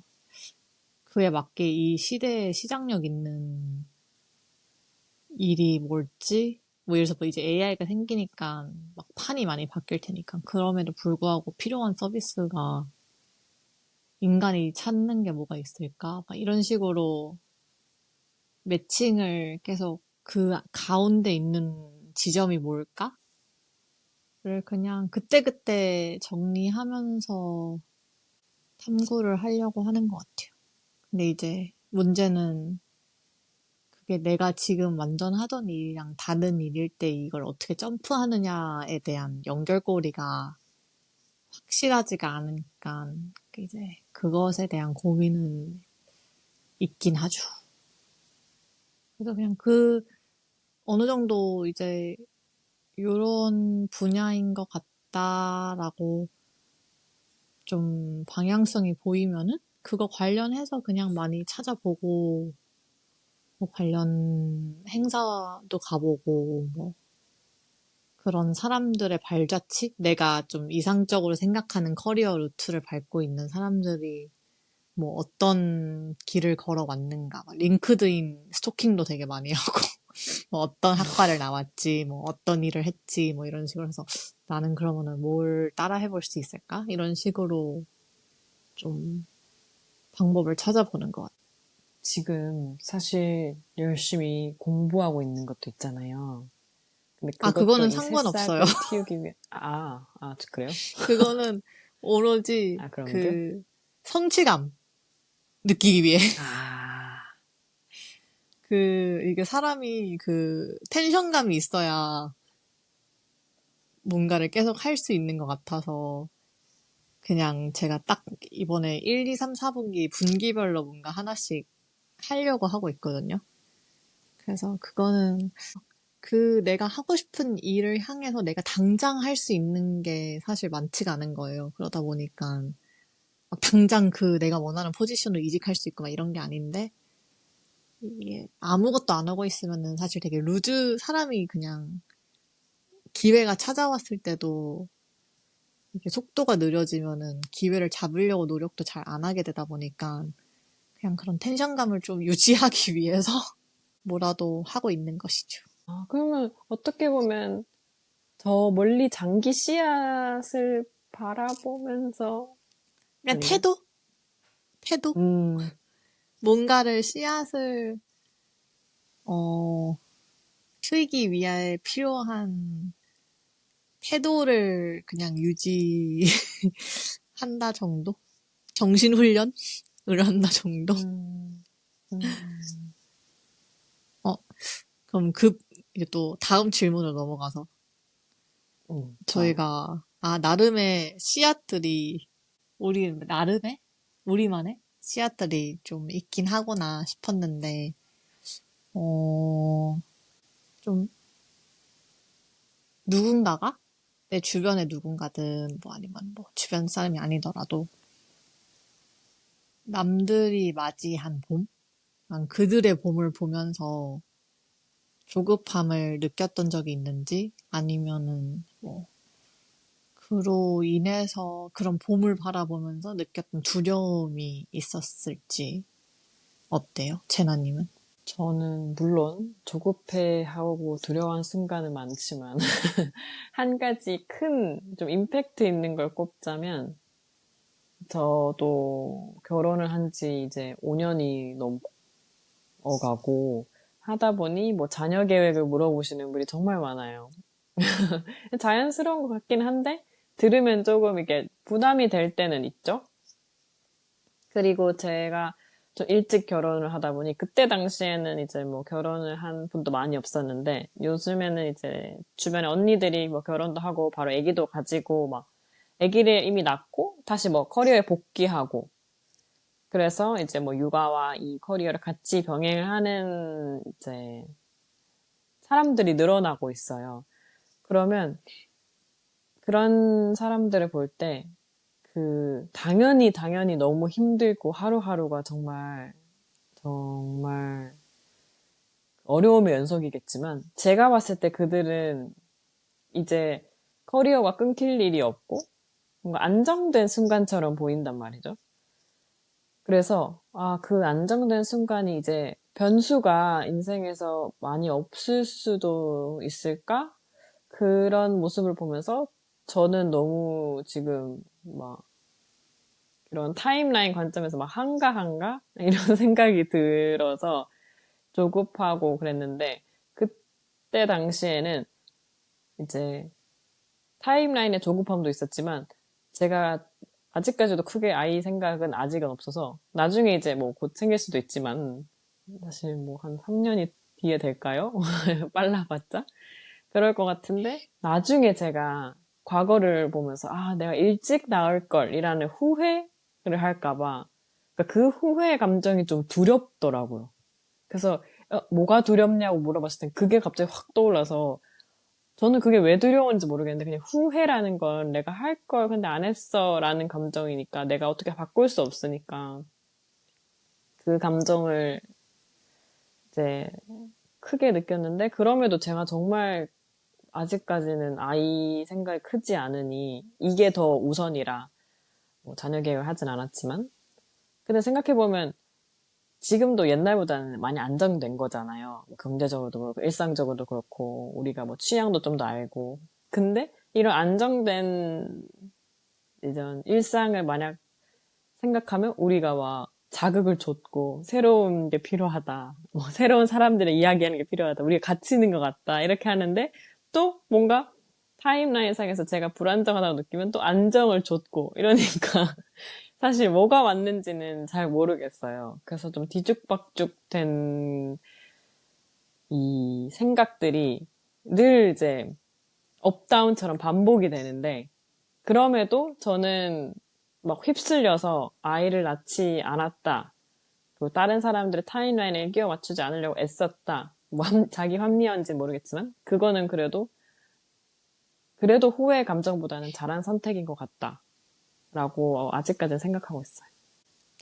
그에 맞게 이 시대에 시장력 있는 일이 뭘지, 뭐 예를 들어서 뭐 이제 AI가 생기니까 막 판이 많이 바뀔 테니까 그럼에도 불구하고 필요한 서비스가 인간이 찾는 게 뭐가 있을까? 막 이런 식으로 매칭을 계속 그 가운데 있는 지점이 뭘까? 를 그냥 그때그때 정리하면서 탐구를 하려고 하는 것 같아요. 근데 이제 문제는 그게 내가 지금 완전 하던 일이랑 다른 일일 때 이걸 어떻게 점프하느냐에 대한 연결고리가 확실하지가 않으니까 이제 그것에 대한 고민은 있긴 하죠. 그래서 그냥 어느 정도 이제 요런 분야인 것 같다라고 좀 방향성이 보이면은 그거 관련해서 그냥 많이 찾아보고 뭐 관련 행사도 가보고 뭐 그런 사람들의 발자취? 내가 좀 이상적으로 생각하는 커리어 루트를 밟고 있는 사람들이 뭐 어떤 길을 걸어왔는가. 막 링크드인 스토킹도 되게 많이 하고, 뭐 어떤 학과를 나왔지, 뭐 어떤 일을 했지, 뭐 이런 식으로 해서 나는 그러면은 뭘 따라 해볼 수 있을까? 이런 식으로 좀 방법을 찾아보는 것 같아요. 지금 사실 열심히 공부하고 있는 것도 있잖아요. 근데 아, 그것도 그거는 이 상관없어요. 새싹을 키우기 위해, 그래요? 그거는 오로지 아, 그런겨? 그 성취감 느끼기 위해. 아, 이게 사람이 텐션감이 있어야 뭔가를 계속 할 수 있는 것 같아서 그냥 제가 딱 이번에 1, 2, 3, 4분기 분기별로 뭔가 하나씩 하려고 하고 있거든요. 그래서 그거는 내가 하고 싶은 일을 향해서 내가 당장 할 수 있는 게 사실 많지가 않은 거예요. 그러다 보니까 막 당장 내가 원하는 포지션으로 이직할 수 있고 막 이런 게 아닌데 이게 아무것도 안 하고 있으면은 사실 되게 사람이 그냥 기회가 찾아왔을 때도 이렇게 속도가 느려지면은 기회를 잡으려고 노력도 잘 안 하게 되다 보니까 그냥 그런 텐션감을 좀 유지하기 위해서 뭐라도 하고 있는 것이죠. 그러면 어떻게 보면 저 멀리 장기 씨앗을 바라보면서 그냥 아닌가? 태도? 태도? 음, 뭔가를 씨앗을, 어, 트이기 위해 필요한 태도를 그냥 유지한다 정도? 정신훈련을 한다 정도? 음, 음, 어, 그럼 이제 또 다음 질문으로 넘어가서 좋아요. 저희가, 나름의 씨앗들이, 나름의? 우리만의 씨앗들이 좀 있긴 하구나 싶었는데, 어, 좀 누군가가 내 주변의 누군가든 뭐 아니면 뭐 주변 사람이 아니더라도 남들이 맞이한 봄? 난 그들의 봄을 보면서 조급함을 느꼈던 적이 있는지 아니면은 뭐 그로 인해서 그런 봄을 바라보면서 느꼈던 두려움이 있었을지 어때요? 제나님은? 저는 물론 조급해하고 두려워한 순간은 많지만 한 가지 큰 좀 임팩트 있는 걸 꼽자면 저도 결혼을 한지 이제 5년이 넘어가고 하다 보니 뭐 자녀 계획을 물어보시는 분이 정말 많아요. 자연스러운 것 같긴 한데 들으면 조금 이게 부담이 될 때는 있죠. 그리고 제가 좀 일찍 결혼을 하다 보니 그때 당시에는 이제 뭐 결혼을 한 분도 많이 없었는데 요즘에는 이제 주변에 언니들이 뭐 결혼도 하고 바로 아기도 가지고 막 아기를 이미 낳고 다시 뭐 커리어에 복귀하고 그래서 이제 뭐 육아와 이 커리어를 같이 병행하는 이제 사람들이 늘어나고 있어요. 그러면 그런 사람들을 볼 때 당연히 너무 힘들고 하루하루가 정말 어려움의 연속이겠지만, 제가 봤을 때 그들은 이제 커리어가 끊길 일이 없고, 뭔가 안정된 순간처럼 보인단 말이죠. 그래서, 그 안정된 순간이 이제 변수가 인생에서 많이 없을 수도 있을까? 그런 모습을 보면서 저는 너무 지금 막 이런 타임라인 관점에서 막 한가한가? 이런 생각이 들어서 조급하고 그랬는데, 그때 당시에는 이제 타임라인의 조급함도 있었지만, 제가 아직까지도 크게 아이 생각은 아직은 없어서, 나중에 이제 뭐 곧 생길 수도 있지만, 사실 뭐 한 3년이 뒤에 될까요? 빨라봤자? 그럴 것 같은데, 나중에 제가 과거를 보면서, 내가 일찍 낳을 걸, 이라는 후회를 할까봐, 그러니까 그 후회 감정이 좀 두렵더라고요. 그래서, 뭐가 두렵냐고 물어봤을 땐 그게 갑자기 확 떠올라서, 저는 그게 왜 두려운지 모르겠는데, 그냥 후회라는 건 내가 할 걸 근데 안 했어 라는 감정이니까, 내가 어떻게 바꿀 수 없으니까, 그 감정을 이제 크게 느꼈는데, 그럼에도 제가 정말 아직까지는 아이 생각이 크지 않으니, 이게 더 우선이라, 뭐 자녀 계획을 하진 않았지만, 근데 생각해보면, 지금도 옛날보다는 많이 안정된 거잖아요. 뭐 경제적으로도 그렇고, 일상적으로도 그렇고, 우리가 뭐 취향도 좀 더 알고. 근데, 이런 안정된 이전 일상을 만약 생각하면 우리가 막 자극을 줬고 새로운 게 필요하다. 뭐 새로운 사람들의 이야기하는 게 필요하다. 우리가 같이 있는 것 같다. 이렇게 하는데 또 뭔가 타임라인 상에서 제가 불안정하다고 느끼면 또 안정을 줬고 이러니까 사실 뭐가 맞는지는 잘 모르겠어요. 그래서 좀 뒤죽박죽 된 이 생각들이 늘 이제 업다운처럼 반복이 되는데 그럼에도 저는 막 휩쓸려서 아이를 낳지 않았다. 그리고 다른 사람들의 타임라인에 끼워 맞추지 않으려고 애썼다. 뭐 자기 합리화인지는 모르겠지만 그거는 그래도 후회 감정보다는 잘한 선택인 것 같다. 라고 아직까지는 생각하고 있어요.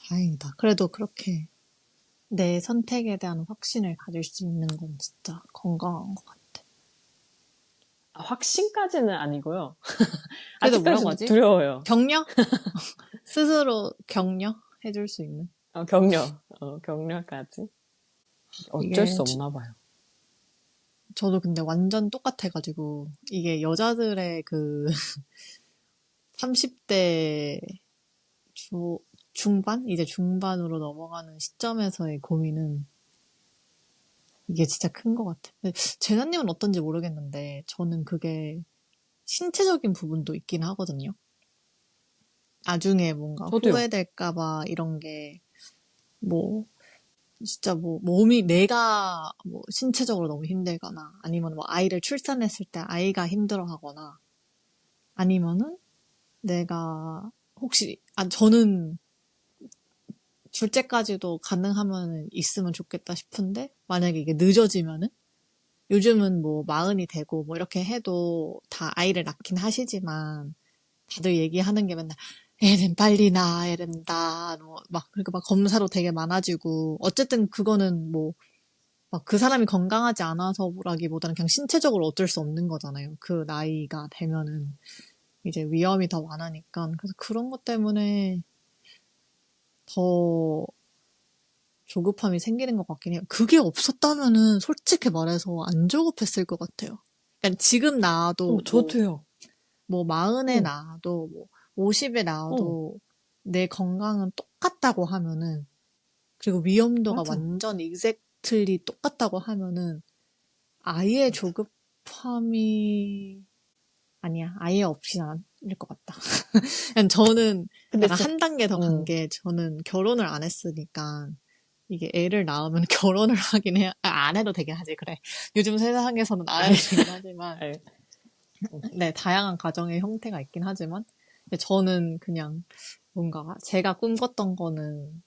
다행이다. 그래도 그렇게 내 선택에 대한 확신을 가질 수 있는 건 진짜 건강한 것 같아. 확신까지는 아니고요. 그래도 뭐라고 아직까지도 하지? 두려워요. 격려? 스스로 격려? 해줄 수 있는? 격려까지. 어쩔 이게 수 없나 봐요. 저도 근데 완전 똑같아가지고 이게 여자들의 그 30대 중반? 이제 중반으로 넘어가는 시점에서의 고민은 이게 진짜 큰 것 같아. 제나님은 어떤지 모르겠는데 저는 그게 신체적인 부분도 있긴 하거든요. 나중에 뭔가 저도요. 후회될까봐 이런 게 뭐 진짜 뭐 몸이 내가 뭐 신체적으로 너무 힘들거나 아니면 뭐 아이를 출산했을 때 아이가 힘들어하거나 아니면은 내가 혹시 저는 둘째까지도 가능하면 있으면 좋겠다 싶은데 만약에 이게 늦어지면은 요즘은 뭐 마흔이 되고 뭐 이렇게 해도 다 아이를 낳긴 하시지만 다들 얘기하는 게 맨날 애는 빨리 낳아야 된다. 뭐 막 그러니까 막 검사도 되게 많아지고 어쨌든 그거는 뭐 막 그 사람이 건강하지 않아서라기보다는 그냥 신체적으로 어쩔 수 없는 거잖아요. 그 나이가 되면은 이제 위험이 더 많으니까 그래서 그런 것 때문에 더 조급함이 생기는 것 같긴 해요. 그게 없었다면은 솔직히 말해서 안 조급했을 것 같아요. 그러니까 지금 나와도 저도요. 뭐 마흔에 어, 나와도 뭐 50에 어, 나와도 내 건강은 똑같다고 하면은 그리고 위험도가 맞아. 완전 익젝틀리 똑같다고 하면은 아예 맞아. 조급함이 아니야. 아예 없진 않을 것 같다. 그냥 저는 근데 약간 진짜, 한 단계 더 간 게 저는 결혼을 안 했으니까 이게 애를 낳으면 결혼을 하긴 해야, 안 해도 되긴 하지, 그래. 요즘 세상에서는 안 아이, 해도 되긴 하지만, 아이, 네, 다양한 가정의 형태가 있긴 하지만, 근데 저는 그냥 뭔가 제가 꿈꿨던 거는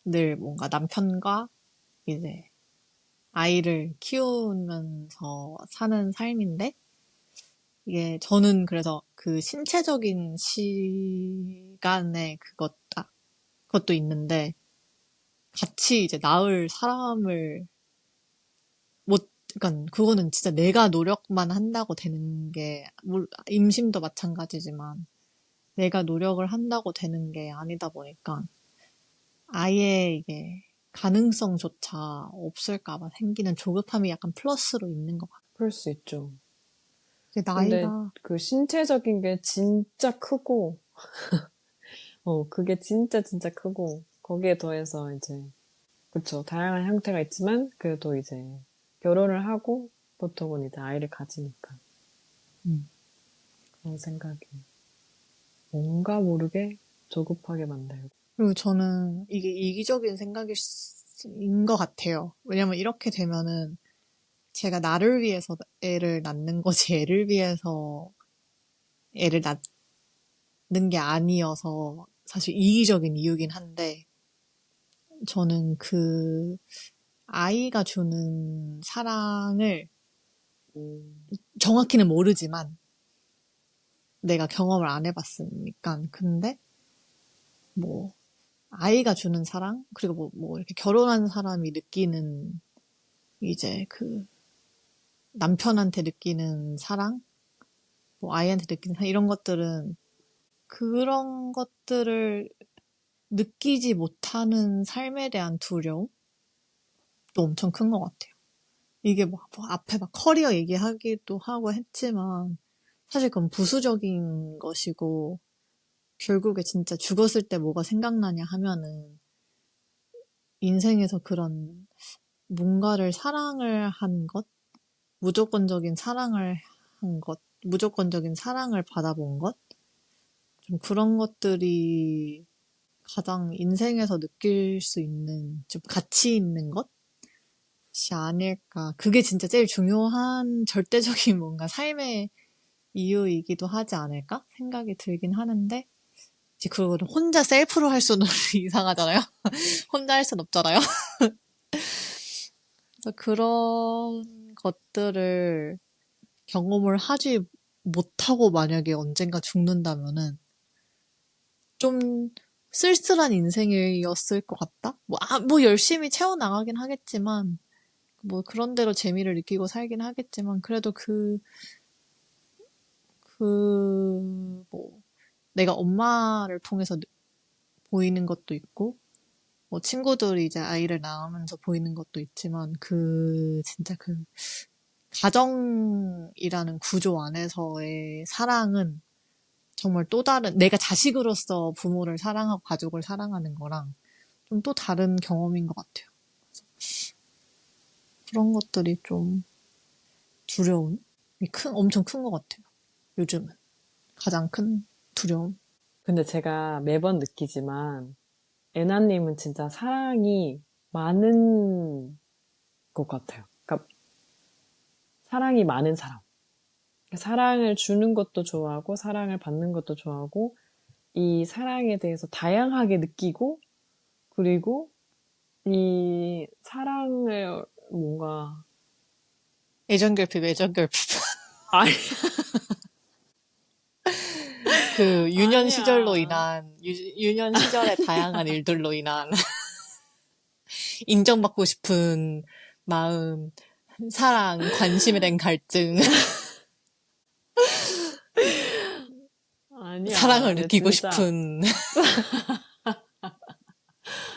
늘 뭔가 남편과 이제 아이를 키우면서 사는 삶인데, 이게 저는 그래서 그 신체적인 시간에 그것도 있는데, 같이 이제 낳을 사람을 못, 그러니까 그거는 진짜 내가 노력만 한다고 되는 게, 임신도 마찬가지지만, 내가 노력을 한다고 되는 게 아니다 보니까, 아예 이게 가능성조차 없을까봐 생기는 조급함이 약간 플러스로 있는 것 같아요. 그럴 수 있죠. 이게 근데 나이가, 그 신체적인 게 진짜 크고, 그게 진짜 진짜 크고, 거기에 더해서 이제, 그쵸. 다양한 형태가 있지만, 그래도 이제, 결혼을 하고, 보통은 이제 아이를 가지니까. 음. 그런 생각이 뭔가 모르게 조급하게 만들고. 그리고 저는 이게 이기적인 생각인 것 같아요. 왜냐면 이렇게 되면은 제가 나를 위해서 애를 낳는 거지 애를 위해서 애를 낳는 게 아니어서 사실 이기적인 이유긴 한데 저는 그 아이가 주는 사랑을 음, 정확히는 모르지만 내가 경험을 안 해봤으니까 근데 뭐 아이가 주는 사랑 그리고 뭐 이렇게 결혼한 사람이 느끼는 이제 그 남편한테 느끼는 사랑 뭐 아이한테 느끼는 사랑 이런 것들은 그런 것들을 느끼지 못하는 삶에 대한 두려움도 엄청 큰 것 같아요. 이게 뭐 앞에 막 커리어 얘기하기도 하고 했지만 사실 그건 부수적인 것이고 결국에 진짜 죽었을 때 뭐가 생각나냐 하면은 인생에서 그런 뭔가를 사랑을 한 것, 무조건적인 사랑을 한 것, 무조건적인 사랑을 받아본 것, 좀 그런 것들이 가장 인생에서 느낄 수 있는 좀 가치 있는 것이 아닐까. 그게 진짜 제일 중요한 절대적인 뭔가 삶의 이유이기도 하지 않을까 생각이 들긴 하는데 이제 그거를 혼자 셀프로 할 수는 이상하잖아요. 혼자 할 순 없잖아요. 그래서 그런 것들을 경험을 하지 못하고 만약에 언젠가 죽는다면은 좀 쓸쓸한 인생이었을 것 같다? 뭐 열심히 채워나가긴 하겠지만, 뭐 그런 대로 재미를 느끼고 살긴 하겠지만, 그래도 뭐, 내가 엄마를 통해서 보이는 것도 있고, 뭐 친구들이 이제 아이를 낳으면서 보이는 것도 있지만, 진짜 가정이라는 구조 안에서의 사랑은 정말 또 다른, 내가 자식으로서 부모를 사랑하고 가족을 사랑하는 거랑 좀 또 다른 경험인 것 같아요. 그런 것들이 좀 두려움이 엄청 큰 것 같아요. 요즘은. 가장 큰 두려움. 근데 제가 매번 느끼지만, 애나님은 진짜 사랑이 많은 것 같아요. 그러니까 사랑이 많은 사람. 사랑을 주는 것도 좋아하고, 사랑을 받는 것도 좋아하고, 이 사랑에 대해서 다양하게 느끼고, 그리고 이 사랑을 뭔가, 애정결핍, 애정결핍. 아니, 유년 시절로 아니야. 인한, 유년 시절의 다양한 일들로 인한 인정받고 싶은 마음, 사랑, 관심에 대한 갈증, 아니야. 사랑을 근데 느끼고 진짜, 싶은,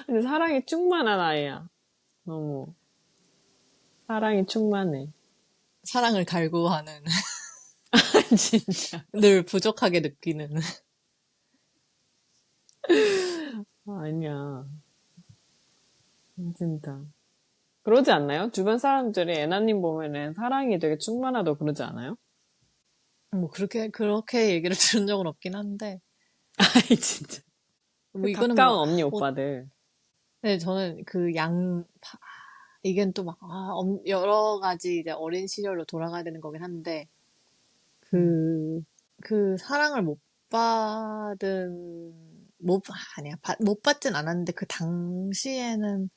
근데 사랑이 충만한 아이야. 너무. 사랑이 충만해. 사랑을 갈구하는, 진짜. 늘 부족하게 느끼는. 아니야. 진짜. 그러지 않나요? 주변 사람들이 애나님 보면은 사랑이 되게 충만하다고 그러지 않아요? 뭐, 그렇게 얘기를 들은 적은 없긴 한데, 아이, 진짜. 뭐, 그 이거는 뭐, 가까운 언니 어, 오빠들. 네, 저는 이건 또 여러 가지 이제 어린 시절로 돌아가야 되는 거긴 한데, 음. 그, 사랑을 받은, 아니야, 못 받진 않았는데, 그 당시에는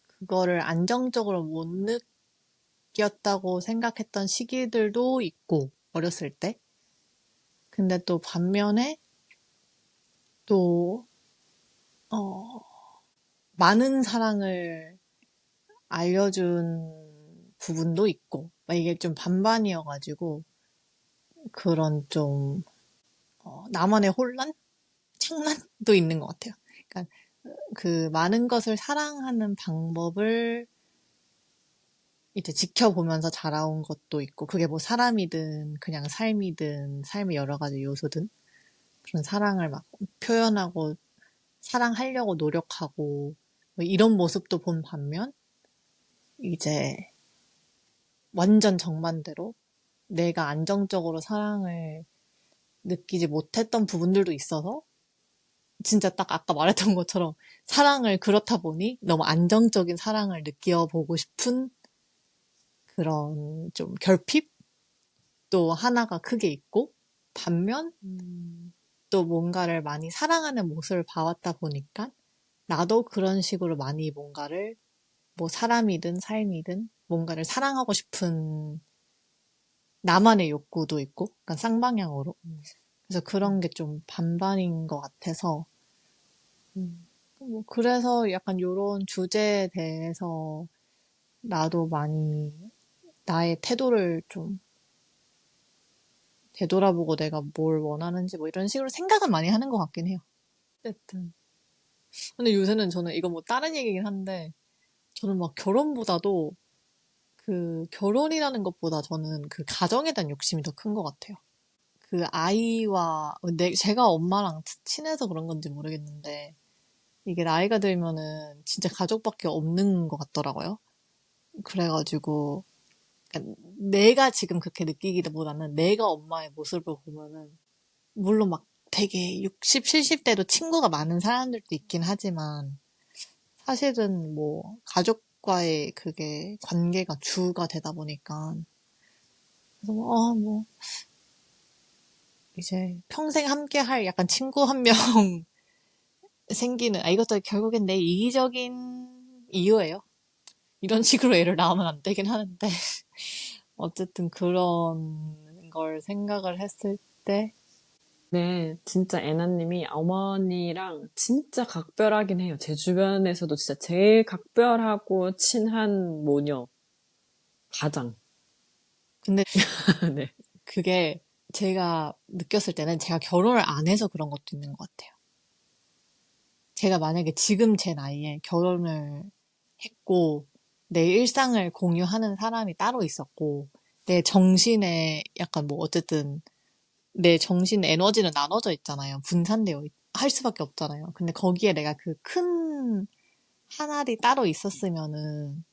그거를 안정적으로 못 느꼈다고 생각했던 시기들도 있고, 어렸을 때. 근데 또 반면에, 또, 어, 많은 사랑을 알려준 부분도 있고, 막 이게 좀 반반이어가지고, 그런 좀, 나만의 혼란? 창란도 있는 것 같아요. 그러니까 그 많은 것을 사랑하는 방법을 이제 지켜보면서 자라온 것도 있고, 그게 뭐 사람이든 그냥 삶이든 삶의 여러 가지 요소든 그런 사랑을 막 표현하고 사랑하려고 노력하고 뭐 이런 모습도 본 반면 이제 완전 정반대로 내가 안정적으로 사랑을 느끼지 못했던 부분들도 있어서 진짜 딱 아까 말했던 것처럼 사랑을 그렇다 보니 너무 안정적인 사랑을 느껴보고 싶은 그런 좀 결핍도 하나가 크게 있고 반면 또 뭔가를 많이 사랑하는 모습을 봐왔다 보니까 나도 그런 식으로 많이 뭔가를 뭐 사람이든 삶이든 뭔가를 사랑하고 싶은 나만의 욕구도 있고 약간 쌍방향으로 그래서 그런 게 좀 반반인 것 같아서 뭐 그래서 약간 요런 주제에 대해서 나도 많이 나의 태도를 좀 되돌아보고 내가 뭘 원하는지 뭐 이런 식으로 생각은 많이 하는 것 같긴 해요. 어쨌든. 근데 요새는 저는 이거 뭐 다른 얘기긴 한데 저는 막 결혼보다도 그 결혼이라는 것보다 저는 그 가정에 대한 욕심이 더 큰 것 같아요. 그 아이와 제가 엄마랑 친해서 그런 건지 모르겠는데 이게 나이가 들면은 진짜 가족밖에 없는 것 같더라고요. 그래가지고 그러니까 내가 지금 그렇게 느끼기보다는 내가 엄마의 모습을 보면은 물론 막 되게 60, 70대도 친구가 많은 사람들도 있긴 하지만 사실은 뭐 가족과의 그게 관계가 주가 되다 보니까 그래서 뭐 이제 평생 함께 할 약간 친구 한 명 생기는 이것도 결국엔 내 이기적인 이유예요. 이런 식으로 애를 낳으면 안 되긴 하는데 어쨌든 그런 걸 생각을 했을 때 네, 진짜 애나님이 어머니랑 진짜 각별하긴 해요. 제 주변에서도 진짜 제일 각별하고 친한 모녀. 가장. 근데 네. 그게 제가 느꼈을 때는 제가 결혼을 안 해서 그런 것도 있는 것 같아요. 제가 만약에 지금 제 나이에 결혼을 했고 내 일상을 공유하는 사람이 따로 있었고 내 정신에 약간 뭐 어쨌든 내 정신 에너지는 나눠져 있잖아요. 할 수밖에 없잖아요. 근데 거기에 내가 그 큰 하나리 따로 있었으면은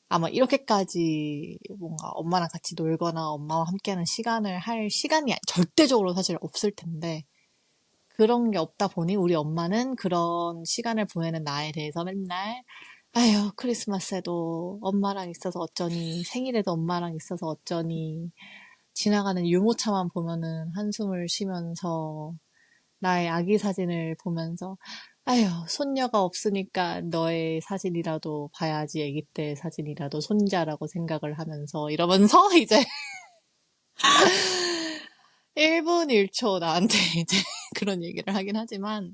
아마 이렇게까지 뭔가 엄마랑 같이 놀거나 엄마와 함께하는 시간을 할 시간이 절대적으로 사실 없을 텐데 그런 게 없다 보니 우리 엄마는 그런 시간을 보내는 나에 대해서 맨날 아휴 크리스마스에도 엄마랑 있어서 어쩌니 생일에도 엄마랑 있어서 어쩌니 지나가는 유모차만 보면은 한숨을 쉬면서 나의 아기 사진을 보면서 아휴 손녀가 없으니까 너의 사진이라도 봐야지 아기 때 사진이라도 손자라고 생각을 하면서 이러면서 이제 1분 1초 나한테 이제 그런 얘기를 하긴 하지만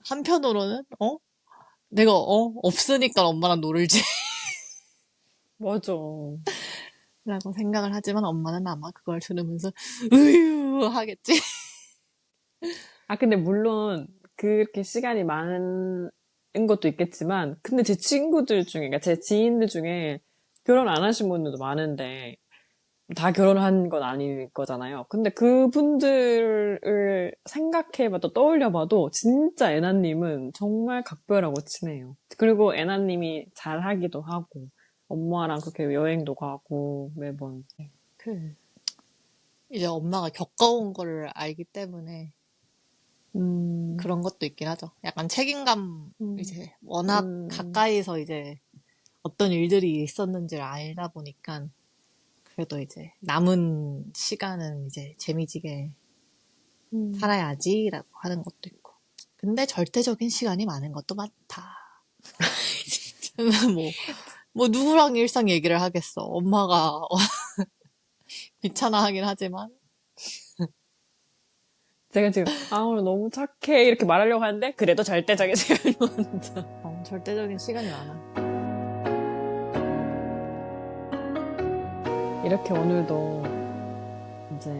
한편으로는 내가 없으니까 엄마랑 놀지 맞아. 라고 생각을 하지만 엄마는 아마 그걸 들으면서 으유 하겠지. 아, 근데 물론 그렇게 시간이 많은 것도 있겠지만, 근데 제 친구들 중에, 그러니까 제 지인들 중에 결혼 안 하신 분들도 많은데, 다 결혼한 건 아닐 거잖아요. 근데 그분들을 생각해봐도 떠올려봐도 진짜 애나님은 정말 각별하고 친해요. 그리고 애나님이 잘하기도 하고 엄마랑 그렇게 여행도 가고 매번. 그 이제 엄마가 겪어온 거를 알기 때문에 음, 그런 것도 있긴 하죠. 약간 책임감, 음, 이제 워낙 음, 가까이서 이제 어떤 일들이 있었는지를 알다 보니까 그래도 이제 남은 시간은 이제 재미지게 음. 살아야지라고 하는 것도 있고. 근데 절대적인 시간이 많은 것도 많다. 뭐, 뭐 누구랑 일상 얘기를 하겠어. 엄마가 귀찮아하긴 하지만 제가 지금 오늘 너무 착해 이렇게 말하려고 하는데 그래도 절대적인 시간이 먼저. 절대적인 시간이 많아. 이렇게 오늘도 이제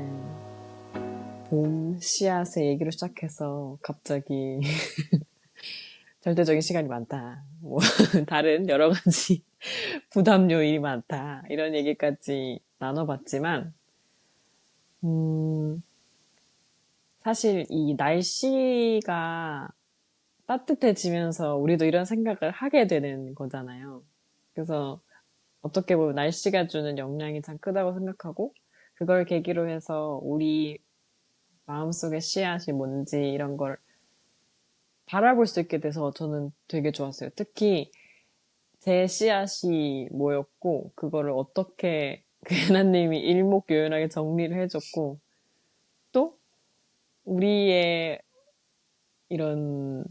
봄 씨앗의 얘기로 시작해서 갑자기 절대적인 시간이 많다. 뭐 다른 여러 가지 부담 요인이 많다. 이런 얘기까지 나눠봤지만 사실 이 날씨가 따뜻해지면서 우리도 이런 생각을 하게 되는 거잖아요. 그래서 어떻게 보면 날씨가 주는 영향이 참 크다고 생각하고 그걸 계기로 해서 우리 마음속의 씨앗이 뭔지 이런 걸 바라볼 수 있게 돼서 저는 되게 좋았어요. 특히 제 씨앗이 뭐였고 그거를 어떻게 그 예나님이 일목요연하게 정리를 해줬고 또 우리의 이런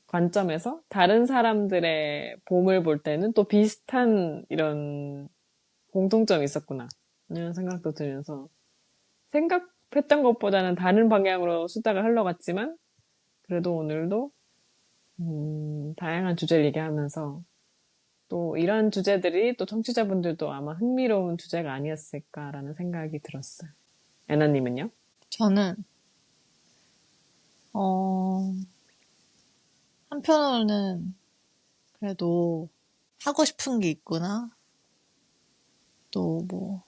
관점에서 다른 사람들의 봄을 볼 때는 또 비슷한 이런 공통점이 있었구나. 이런 생각도 들면서 생각했던 것보다는 다른 방향으로 수다가 흘러갔지만 그래도 오늘도 다양한 주제를 얘기하면서 또 이런 주제들이 또 청취자분들도 아마 흥미로운 주제가 아니었을까라는 생각이 들었어요. 애나님은요? 저는, 한편으로는 그래도 하고 싶은 게 있구나. 또 뭐,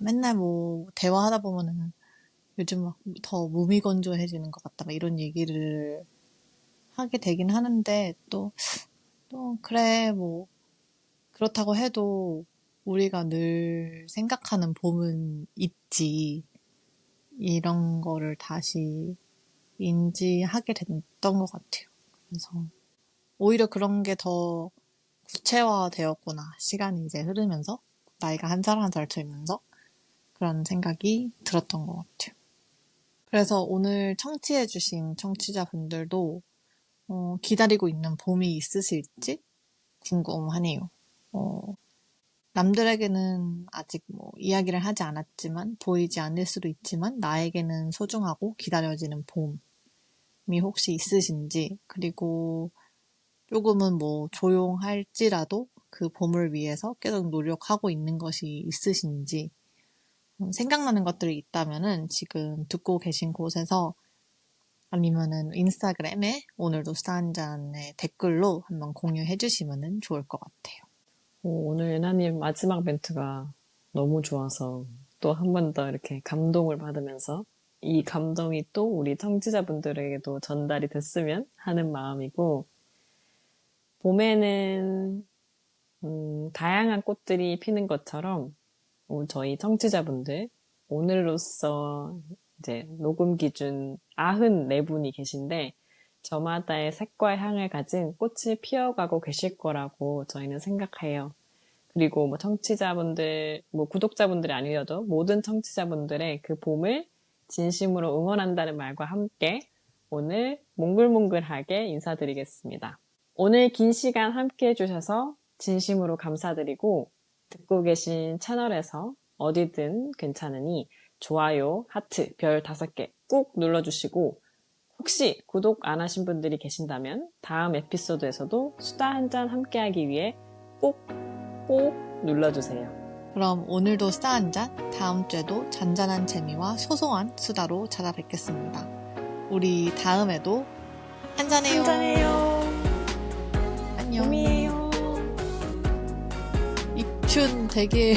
맨날 뭐, 대화하다 보면은 요즘 막 더 무미건조해지는 것 같다. 막 이런 얘기를 하게 되긴 하는데, 그래, 뭐, 그렇다고 해도 우리가 늘 생각하는 봄은 있지. 이런 거를 다시 인지하게 됐던 것 같아요. 그래서 오히려 그런 게 더 구체화되었구나. 시간이 이제 흐르면서 나이가 한 살 한 살 들면서 그런 생각이 들었던 것 같아요. 그래서 오늘 청취해주신 청취자분들도 기다리고 있는 봄이 있으실지 궁금하네요. 남들에게는 아직 뭐 이야기를 하지 않았지만 보이지 않을 수도 있지만 나에게는 소중하고 기다려지는 봄이 혹시 있으신지 그리고 조금은 뭐 조용할지라도 그 봄을 위해서 계속 노력하고 있는 것이 있으신지 생각나는 것들이 있다면은 지금 듣고 계신 곳에서 아니면은 인스타그램에 오늘도 수다 한 잔의 댓글로 한번 공유해 주시면은 좋을 것 같아요. 오늘 예나님 마지막 멘트가 너무 좋아서 또 한 번 더 이렇게 감동을 받으면서 이 감동이 또 우리 청취자분들에게도 전달이 됐으면 하는 마음이고 봄에는 다양한 꽃들이 피는 것처럼 저희 청취자분들 오늘로써 이제 녹음 기준 94분이 계신데 저마다의 색과 향을 가진 꽃이 피어가고 계실 거라고 저희는 생각해요. 그리고 뭐 청취자분들, 뭐 구독자분들이 아니어도 모든 청취자분들의 그 봄을 진심으로 응원한다는 말과 함께 오늘 몽글몽글하게 인사드리겠습니다. 오늘 긴 시간 함께 해주셔서 진심으로 감사드리고 듣고 계신 채널에서 어디든 괜찮으니 좋아요, 하트, 별 5개 꾹 눌러주시고 혹시 구독 안 하신 분들이 계신다면 다음 에피소드에서도 수다 한잔 함께하기 위해 꼭 눌러주세요. 그럼 오늘도 수다 한잔, 다음 주에도 잔잔한 재미와 소소한 수다로 찾아뵙겠습니다. 우리 다음에도 한잔해요. 한잔해요. 안녕. 봄이에요. 입춘 되게